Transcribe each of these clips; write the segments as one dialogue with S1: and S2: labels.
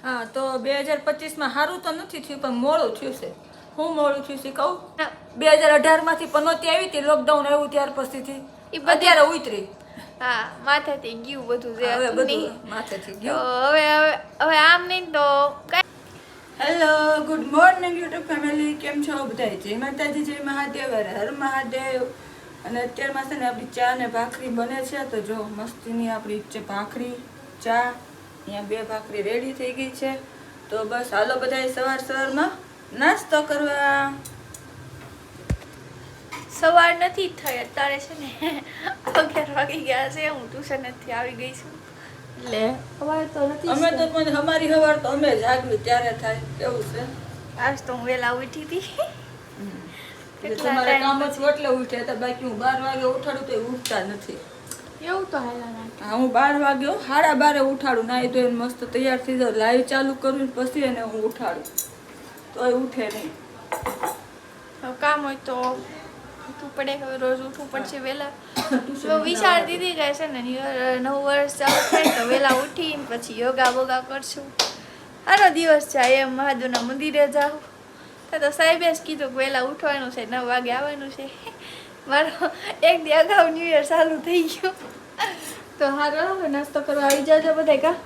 S1: હા તો 2025માં સારું તો નથી થયું પણ મોડું થયું છે. હું મોડું થયું છે કહું? 2018માંથી પનોતી આવી હતી, લોકડાઉન આવ્યું ત્યાર પછીથી અત્યારે ઉતરી.
S2: હા, માથેથી ગયું બધું જે
S1: હવે
S2: હતું
S1: બધું
S2: નહીં.
S1: માથેથી
S2: તો
S1: ગયું.
S2: હવે આમ નહીં તો
S1: hello, good morning YouTube family. કેમ છો બધા? જય માતાજી, જય મહાદેવ, હર મહાદેવ. અને અત્યારમાં છે ને આપણી ચા ને ભાખરી બને છે. તો જો મસ્તીની આપણી ભાખરી ચા અહીંયા 2 ભાખરી રેડી થઈ ગઈ છે. તો બસ હાલો બધાય સવારમાં નાસ્તો કરવા.
S2: સવાર નથી થઈ, અત્યારે છે ને 11 વાગી ગયા છે. હું ટ્યુશનેથી આવી ગઈ છું એટલે સવાર તો નથી.
S1: અમે તો પણ અમારી સવાર તો અમે જાગવી ત્યારે થાય એવું છે.
S2: આજ તો હું વહેલા ઉઠી હતી.
S1: તમારે કામ હતું એટલે ઉઠ્યા હતા, બાકી હું 12 વાગે ઉઠાડું તો ઉઠતા નથી.
S2: એવું તો હાલા.
S1: હા, હું 12 વાગે 12:30 ઉઠાડું, નાઈ ધોઈને મસ્ત તૈયાર થઈ જાઉં, લાઈવ ચાલુ કરું પછી એને હું ઉઠાડું, તોય ઉઠે નહીં.
S2: કામ હોય તો ઉઠવું પડે, હવે રોજ ઉઠવું પડશે વહેલા. તો વિચારતી હતી કે છે ને 9 વર્ષ ચાલુ થાય તો વહેલા ઉઠીને પછી યોગા બોગા કરશું. આનો દિવસ જાય એમ મહાદેવના મંદિરે જાઉં તો સાહેબે જ કીધું કે વહેલા ઉઠવાનું છે, 9 વાગે આવવાનું છે. મારો એક દી અગાઉ ન્યુ યર ચાલુ થઈ ગયો. તો હારો નાસ્તો કરવા આવી જાજો બધા. કા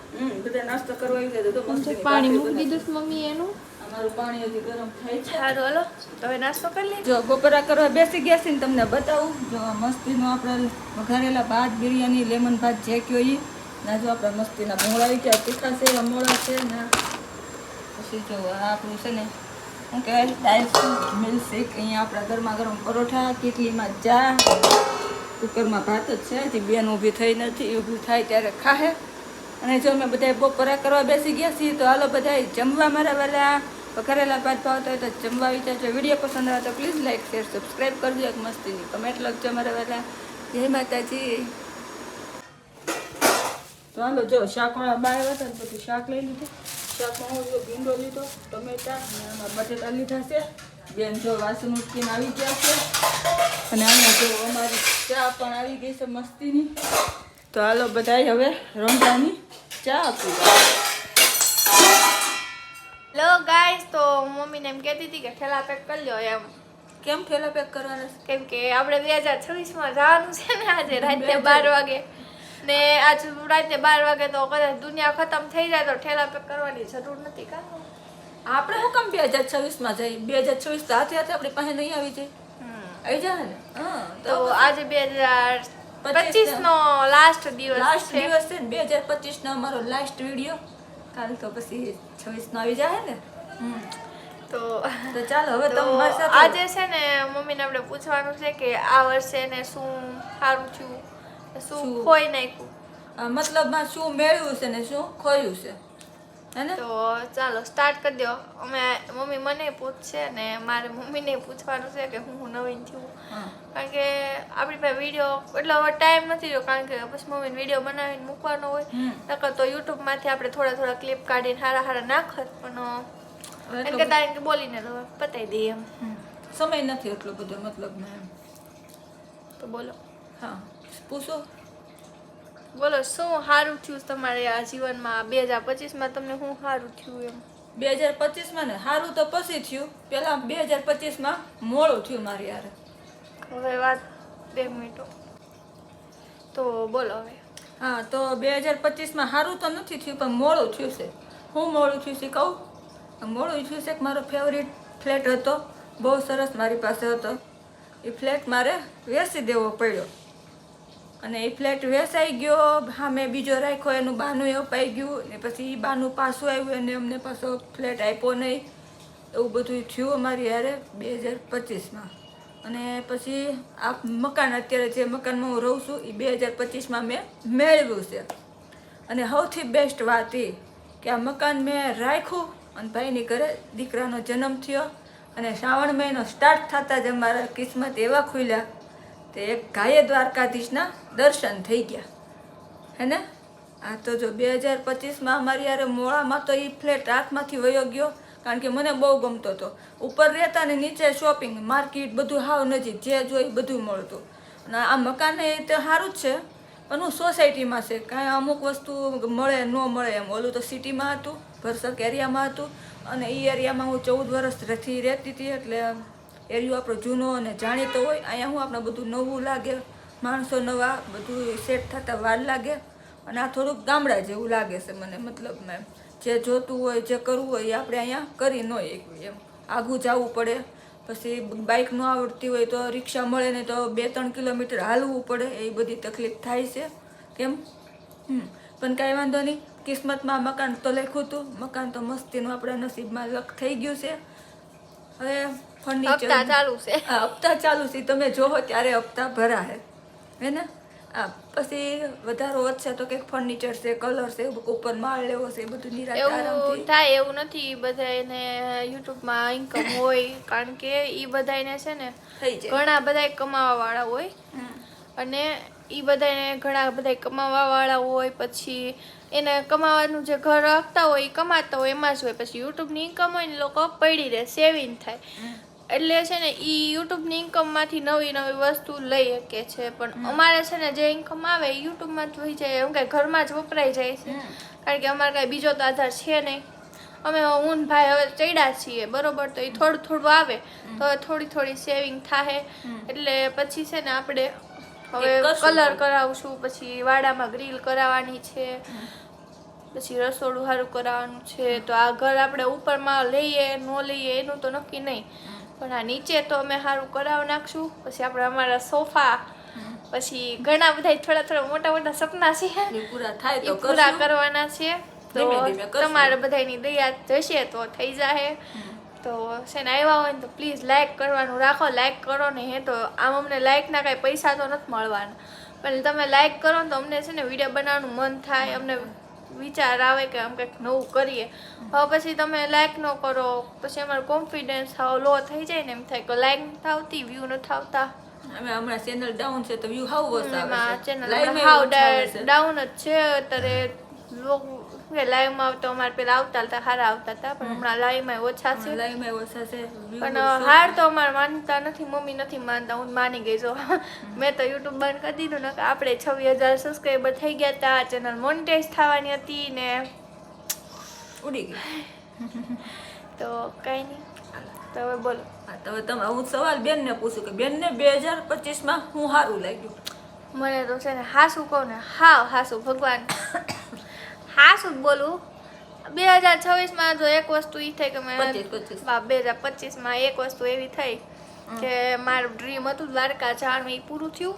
S1: બધા નાસ્તો કરવા આવી જાય તો મસ્ત
S2: પાણી મૂકી દીધું મમ્મી એનું.
S1: અમારું પાણી હજી ગરમ થાય છે.
S2: હારો હાલો તો હવે નાસ્તો કરી લઈએ.
S1: જો બપોરા કરવા બેસી ગયા છે ને તમને બતાવું. જો મસ્તીનો આપણે વઘારેલા ભાત, બિરયાની, લેમન ભાત જે કયો એ ના. જો આપણે મસ્તીના ભૂંગળા આવી ગયા, તીખા છે, મોળા છે ને. પછી જો આપણું છે ને શું કહેવાય, ડાયટ મિલ્કશેક. અહીંયા આપણા ગરમા ગરમ પરોઠા, કેટલીમાં ચા, કુકરમાં ભાત જ છે. હજી બેન ઊભી થઈ નથી, ઊભી થાય ત્યારે ખાહે. અને જો અમે બધા બપોરા કરવા બેસી ગયા છીએ તો હાલો બધા જમવા. મારા વાલા વઘારેલા ભાત ભાવતા હોય તો જમવા આવી જાય. વિડીયો પસંદ આવે તો પ્લીઝ લાઈક શેર સબસ્ક્રાઈબ કરજો. એક મસ્તીની કમેન્ટ લખજો મારા વાલા. જય માતાજી. તો હાલો જો શાકવાળા બાય હતા ને પછી શાક લઈ લીધું. શાકમાં હું જો ભીંડો લીધો, ટમેટા અને આમાં બટેટા લીધા છે. બેન જો વાસણ ઉઠીને આવી ગયા છે. અને અહીંયા જો અમારી ચા પણ આવી ગઈ છે મસ્તીની. તો હાલો બધાય હવે રમવાની ચા પીવા.
S2: હેલો ગાઈસ, તો મમ્મીને એમ કહેતી હતી કે ઠેલા પેક કરી લ્યો એમ.
S1: કેમ ઠેલા પેક કરવાના છે?
S2: કેમ કે આપણે 2026માં જવાનું છે ને આજે રાતે 12 વાગે. ને આજ રાતે 12 વાગે તો કદાચ દુનિયા ખતમ થઈ જાય તો ઠેલા પેક કરવાની જરૂર નથી. કા
S1: આપણે શું કામ 2026માં જઈએ? 2026 તો હાથે હાથે આપણી પાસે નહીં આવી જાય. આવી જાય ને. હા,
S2: તો આજે 2025 નો લાસ્ટ દિવસ છે.
S1: ને 2025 નો અમારો લાસ્ટ વિડીયો. કાલ તો પછી 26 નો આવી જાય ને.
S2: તો
S1: ચાલો હવે
S2: તો
S1: તમારી સાથે
S2: આજે છે ને મમ્મીને આપણે પૂછવાનું છે કે આ વર્ષે ને શું સારું થયું, શું ખોઈ નાખ્યું,
S1: મતલબમાં શું મેળવ્યું છે ને શું ખોયું છે, હે ને?
S2: તો ચાલો સ્ટાર્ટ કરી દો. મમ્મી મને પૂછશે ને મારે મમ્મીને પૂછવાનું છે કે હું નવીન થયું. કારણ કે આપણી પાસે વિડીયો એટલો ટાઈમ નથી રહ્યો, કારણ કે પછી મમ્મીને વિડીયો બનાવીને મૂકવાનો હોય. નકર તો યુટ્યુબમાંથી આપણે થોડા ક્લિપ કાઢીને હારા નાખત, પણ એમ કહેતા કે બોલીને તો પતાવી દઈએ એમ.
S1: સમય નથી એટલો બધો મતલબમાં એમ.
S2: તો બોલો.
S1: હા પૂછો.
S2: બોલો શું સારું થયું તમારે આ જીવનમાં? 2025માં તમને શું સારું થયું એમ?
S1: 2025માં ને સારું તો પછી થયું. પેલા 2025માં મોડું થયું મારી યાર.
S2: હવે વાત 2 મિનિટો તો બોલો હવે.
S1: હા તો 2025માં સારું તો નથી થયું પણ મોડું થયું છે. હું મોડું થયું છે કહું? મોડું થયું છે કે મારો ફેવરિટ ફ્લેટ હતો, બહુ સરસ મારી પાસે હતો. એ ફ્લેટ મારે વેચી દેવો પડ્યો. અને એ ફ્લેટ વેચાઈ ગયો. હા, મેં બીજો રાખ્યો, એનું બહાનું અપાઈ ગયું. ને પછી એ બહાનું પાછું આવ્યું અને અમને પાછો ફ્લેટ આપ્યો નહીં. એવું બધું થયું અમારી યારે 2025માં. અને પછી આ મકાન અત્યારે જે મકાનમાં હું રહું છું એ 2025માં મેં મેળવ્યું છે. અને સૌથી બેસ્ટ વાત એ કે આ મકાન મેં રાખ્યું અને ભાઈની ઘરે દીકરાનો જન્મ થયો. અને શ્રાવણ મહિનો સ્ટાર્ટ થતાં જ અમારા કિસ્મત એવા ખુલ્યા તે એક ગાયે દ્વારકાધીશના દર્શન થઈ ગયા, હે ને? આ તો જો 2025માં અમારી યારે મોળામાં તો એ ફ્લેટ હાથમાંથી વયો ગયો. કારણ કે મને બહુ ગમતો હતો. ઉપર રહેતા ને નીચે શોપિંગ માર્કેટ બધું હાવ નજીક, જે જોઈ બધું મળતું. અને આ મકાન એ તો સારું જ છે પણ હું સોસાયટીમાં છે કાંઈ અમુક વસ્તુ મળે ન મળે એમ. ઓલું તો સિટીમાં હતું, ભરસક એરિયામાં હતું, અને એ એરિયામાં હું 14 વર્ષથી રહેતી હતી, એટલે એરિયો આપણો જૂનો અને જાણીતો હોય. અહીંયા હું આપણે બધું નવું લાગે, માણસો નવા, બધું સેટ થતાં વાર લાગે, અને આ થોડુંક ગામડા જેવું લાગે છે મને. મતલબ મેં જે જોતું હોય, જે કરવું હોય એ આપણે અહીંયા કરી ન શકીએ એમ. આઘું જવું પડે, પછી બાઇક ન આવડતી હોય તો રિક્ષા મળે ને તો 2-3 કિલોમીટર હાલવું પડે, એ બધી તકલીફ થાય છે. કેમ પણ કાંઈ વાંધો નહીં, કિસ્મતમાં મકાન તો લખ્યું હતું, મકાન તો મસ્તીનું આપણા નસીબમાં લખ થઈ ગયું છે. હવે
S2: હપ્તા ચાલુ છે.
S1: હપ્તા ચાલુ છે, તમે જોવો ત્યારે હપ્તા ભરાશે હે ને. પછી વધારો વધશે તો કંઈક ફર્નિચર છે, કલર છે, ઉપર માળ લેવો છે, એ બધું નિરાંતે
S2: એવું
S1: આરામથી
S2: થાય એવું નથી બધાને યુટ્યુબમાં ઇન્કમ હોય, કારણ કે એ બધાને છે ને
S1: થઈ જાય.
S2: ઘણા બધા કમાવા વાળા હોય, અને એ બધાને ઘણા બધા કમાવા વાળા હોય, પછી એને કમાવાનું જે ઘર રાખતા હોય એ કમાતા હોય એમાં જ હોય. પછી યુટ્યુબની ઇન્કમ હોય ને લોકો પડી રહે, સેવિંગ થાય. એટલે છે ને એ યુટ્યુબની ઇન્કમમાંથી નવી નવી વસ્તુ લઈ શકે છે. પણ અમારે છે ને જે ઇન્કમ આવે એ યુટ્યુબમાં જ વહી જાય, એમ કાંઈ ઘરમાં જ વપરાઈ જાય છે, કારણ કે અમારે કાંઈ બીજો તો આધાર છે નહીં. અમે હું ભાઈ હવે ચડ્યા છીએ બરોબર, તો એ થોડું થોડું આવે તો હવે થોડી થોડી સેવિંગ થાય. એટલે પછી છે ને આપણે હવે કલર કરાવશું, પછી વાડામાં ગ્રીલ કરાવવાની છે, પછી રસોડું સારું કરાવવાનું છે. તો આ ઘર આપણે ઉપરમાં લઈએ ન લઈએ એનું તો નક્કી નહીં, પણ આ નીચે તો અમે સારું કરાવી નાખશું. પછી આપણે અમારા સોફા, પછી ઘણા બધા થોડા થોડા મોટા મોટા સપના છે
S1: પૂરા થાય તો
S2: પૂરા કરવાના છે. તો
S1: ધીમે ધીમે કરશું.
S2: તમારે બધાની દયા જશે તો થઈ જાય. તો છે ને આવ્યા હોય ને તો પ્લીઝ લાઈક કરવાનું રાખો, લાઈક કરો ને. હે તો આમ અમને લાઈકના કાંઈ પૈસા તો નથી મળવાના, પણ તમે લાઈક કરો ને તો અમને છે ને વિડીયો બનાવવાનું મન થાય, અમને વિચાર આવે કે આમ કંઈક નવું કરીએ. હવે પછી તમે લાઈક ન કરો પછી અમારો કોન્ફિડન્સ સાવ લો થઈ જાય ને, એમ થાય કે લાઈક નથી આવતી, વ્યૂ નથી આવતા.
S1: અમે હમણાં ચેનલ ડાઉન છે તો વ્યૂ હાવ ઓછા આવે
S2: એમાં
S1: છે.
S2: ચેનલ
S1: Live માં
S2: હાવ
S1: ઓછા આવે છે.
S2: ડાઉન જ છે અત્યારે. લાઈવમાં તો અમારે પેલા આવતા હતા, સારા આવતા હતા, પણ હમણાં લાઈવમાં ઓછા છે.
S1: Live માં ઓછા છે. View
S2: પણ
S1: ઓછા.
S2: હાર તો અમારે માનતા નથી, મમ્મી નથી માનતા, હું માની ગઈ જો. મેં તો યુટ્યુબ બંધ કરી દીધું ને, આપણે 26,000 સબસ્ક્રાઈબર થઈ ગયા હતા, ચેનલ મોનેટાઈઝ થવાની હતી ને
S1: ઉડી ગઈ.
S2: તો કઈ નહીં. તો હવે બોલો.
S1: હા, તો હવે તમે હું સવાલ બેનને પૂછું કે બેનને 2025માં હું સારું લાગ્યું?
S2: મને તો છે ને હાસું કહું ને, હાસું ભગવાન હાસું જ બોલું. 2026માં જો એક વસ્તુ એ થઈ કે મેં 2025માં એક વસ્તુ એવી થઈ કે મારું ડ્રીમ હતું દ્વારકા જવાનું, એ પૂરું થયું.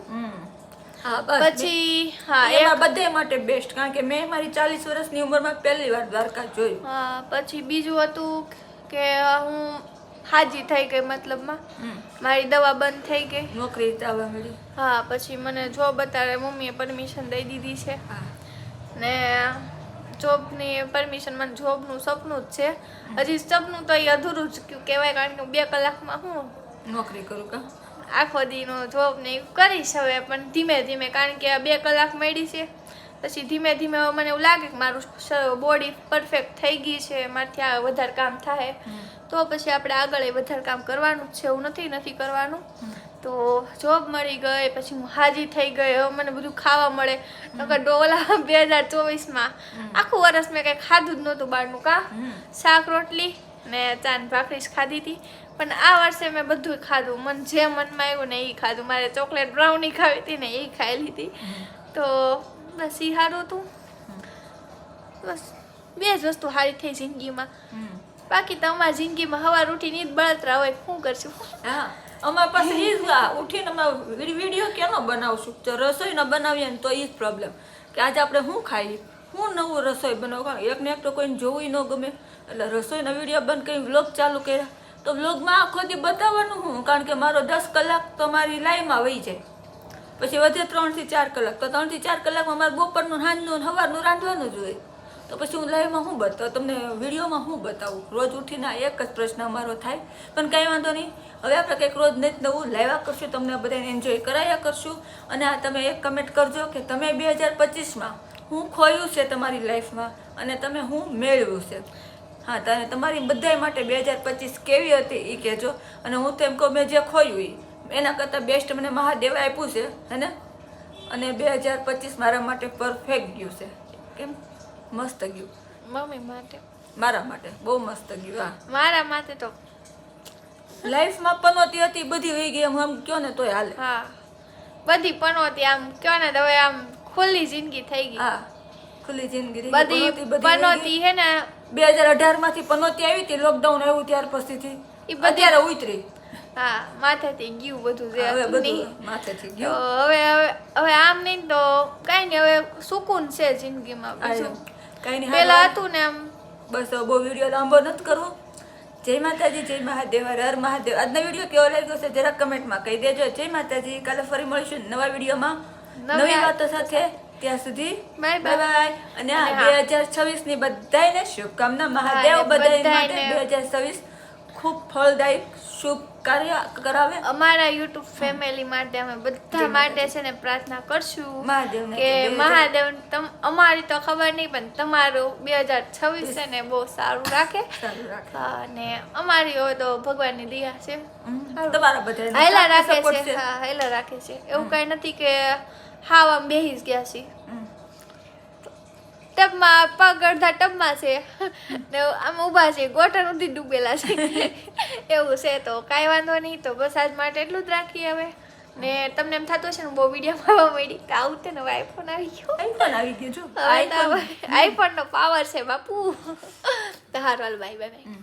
S1: હા બસ.
S2: પછી હા
S1: એમાં બધા માટે બેસ્ટ, કારણ કે મેં મારી 40 વર્ષની ઉંમરમાં પહેલી વાર દ્વારકા જોયું.
S2: હા પછી બીજું હતું કે હું હાજી થઈ ગઈ, મતલબમાં મારી દવા બંધ થઈ ગઈ,
S1: નોકરી આવવા મળી.
S2: હા પછી મને જોબ અત્યારે મમ્મીએ પરમિશન દઈ દીધી છે,
S1: હા
S2: ને જોબની પરમિશન, મને જોબનું સપનું જ છે. હજી સપનું તો એ અધૂરું જ કહેવાય, કારણ કે 2 કલાકમાં હું
S1: નોકરી કરું કા
S2: આખો દીનો જોબ ને એવું કરીશ હવે, પણ ધીમે ધીમે, કારણ કે આ 2 કલાક મળી છે. પછી ધીમે ધીમે મને એવું લાગે કે મારું બોડી પરફેક્ટ થઈ ગઈ છે, મારથી આ વધારે કામ થાય તો પછી આપણે આગળ એ વધારે કામ કરવાનું જ છે, એવું નથી કરવાનું. તો જોબ મળી ગઈ, પછી હું હાજી થઈ ગઈ, હવે મને બધું ખાવા મળે. નકર ડોલા 2024માં આખું વર્ષ મેં કંઈ ખાધું જ નહોતું બહારનું, કા શાક રોટલી ને ચા ને ભાખરી જ ખાધી હતી. પણ આ વર્ષે મેં બધું ખાધું, મને જે મનમાં આવ્યું ને એ ખાધું. મારે ચોકલેટ બ્રાઉની ખાવી હતી ને એ ખાઈ લીધી. તો બસ એ સારું હતું. બસ 2 જ વસ્તુ સારી થઈ જિંદગીમાં. બાકી તો અમારી જિંદગીમાં સવાર ઉઠીને ઈ જ બળતરા હોય, શું કરશું?
S1: હા અમારા પાસે એ જ ઉઠીને અમે વિડીયો કેનો બનાવશું? તો રસોઈ ન બનાવીએ ને તો એ જ પ્રોબ્લેમ કે આજે આપણે શું ખાઈએ, શું નવું રસોઈ બનાવવું. એક ને એક તો કોઈને જોવું ન ગમે, એટલે રસોઈના વિડીયો બંધ કરી વ્લોગ ચાલુ કર્યા. તો વ્લોગમાં આખો દી બતાવવાનું હું, કારણ કે મારો 10 કલાક તો મારી લાઈવમાં વહી જાય, પછી વધે 3 થી 4 કલાક. તો 3 થી 4 કલાકમાં મારે બપોરનું, સાંજનું, સવારનું રાંધવાનું જ હોય. તો પછી હું લાઈવમાં શું બતાવું તમને, વિડીયોમાં શું બતાવું? રોજ ઉઠીને એક જ પ્રશ્ન અમારો થાય. પણ કાંઈ વાંધો નહીં, હવે આપણે કંઈક રોજ નહીં નવું લાવ્યા કરશું, તમને બધાને એન્જોય કરાયા કરશું. અને આ તમે એક કમેન્ટ કરજો કે તમે 2025માં હું ખોયું છે તમારી લાઈફમાં, અને તમે હું મેળવ્યું છે. હા, તને તમારી બધા માટે 2025 કેવી હતી એ કહેજો. અને હું તો એમ કહું, મેં જે ખોયું એના કરતાં બેસ્ટ મને મહાદેવે આપ્યું છે, હે ને? અને 2025 મારા માટે પરફેક્ટ ગયું છે. કેમ? મસ્ત ગયું.
S2: મમ્મી માટે
S1: મારા માટે બહુ મસ્ત ગયું. હા,
S2: મારા માટે તો
S1: લાઈફમાં પનોતી હતી બધી વહી ગઈ, આમ કયો ને તોય હાલે.
S2: હા બધી પનોતી આમ કયો ને તો હવે આમ ખુલ્લી જિંદગી થઈ ગઈ.
S1: હા, ખુલ્લી જિંદગી રહી.
S2: બધી પનોતી હે ને
S1: 2018 માંથી પનોતી આવી હતી, લોકડાઉન આવ્યું ત્યાર પછીથી
S2: ઈ બધી
S1: અત્યારે ઉતરી.
S2: હા માથેથી ગયું બધું જે
S1: હવે
S2: હતું નહીં.
S1: બધું માથેથી
S2: તો
S1: ગયું.
S2: હવે હવે હવે આમ નહીં તો કાંઈ નહીં, હવે સુકૂન છે જિંદગીમાં. બીજું
S1: કઈ નહીં.
S2: પેલા હતું ને આમ
S1: બસ હવે બહુ વિડીયો લાંબો નથી કરવો. જય માતાજી, જય મહાદેવ, હર હર મહાદેવ. આજનો વિડીયો કેવો લાગ્યો છે જરા કમેન્ટમાં કહી દેજો. જય માતાજી. કાલે ફરી મળીશું નવા વિડીયોમાં નવી વાતો સાથે. ત્યાં સુધી
S2: બાય
S1: બાય બાય. અને આ 2026 ની બધાને શુભકામના. મહાદેવ બધા માટે 2026 ખૂબ ફળદાયક શુભ કાર્ય કરાવે.
S2: અમારા યુટ્યુબ ફેમિલી માટે અમે બધા માટે છે ને પ્રાર્થના કરશું
S1: મહાદેવને
S2: કે મહાદેવ અમારી તો ખબર નહીં પણ તમારું 2026 છે ને બહુ સારું રાખે.
S1: સારું રાખે.
S2: અને અમારી હોય તો ભગવાનની દયા છે,
S1: તમારા બધા
S2: હેલા રાખે છે. હા હેલા રાખે છે. એવું કઈ નથી કે હાવ આમ બેહી જ ગયા છે. ટબમાં પગ અડધા ટબમાં છે ને આમ ઊભા છે, ગોઠણ સુધી ડૂબેલા છે એવું છે. તો કાંઈ વાંધો નહીં. તો બસ આજ માટે એટલું જ રાખીએ હવે. ને તમને એમ થતું હશે ને બહુ વિડીયોમાં આવવા મળી કે આવું તે નવો આઈફોન આવી ગયો.
S1: આઈફોન આવી ગયો જો.
S2: આઈફોન નો પાવર છે બાપુ. તો હારું હાલ બાય બાય.